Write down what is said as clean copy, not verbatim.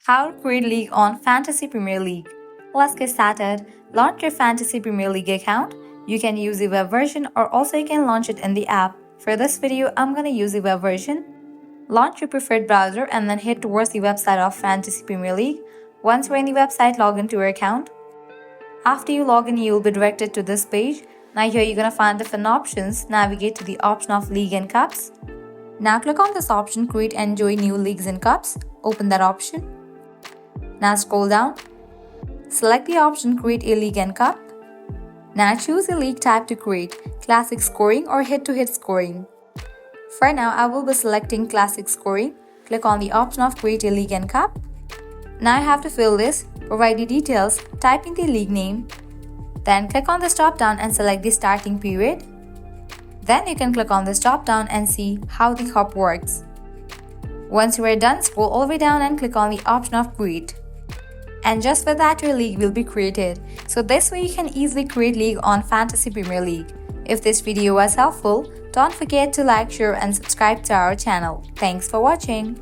How to create league on Fantasy Premier League. Let's get started. Launch your Fantasy Premier League account. You can use the web version or also you can launch it in the app. For this video, I'm going to use the web version. Launch your preferred browser and then head towards the website of Fantasy Premier League. Once you're in the website, log into your account. After you log in, you will be directed to this page. Now here you're going to find different options. Navigate to the option of League and Cups. Now click on this option, Create and Join New Leagues and Cups. Open that option. Now scroll down. Select the option Create a League and Cup. Now choose a league type to create, Classic Scoring or Head-to-Head Scoring. For now, I will be selecting Classic Scoring. Click on the option of Create a League and Cup. Now you have to fill this, provide the details, type in the league name. Then click on this drop down and select the starting period. Then you can click on this drop down and see how the cup works. Once you are done, scroll all the way down and click on the option of Create. And just for that, your league will be created. So this way you can easily create league on Fantasy Premier League. If this video was helpful, don't forget to like, share and subscribe to our channel. Thanks for watching.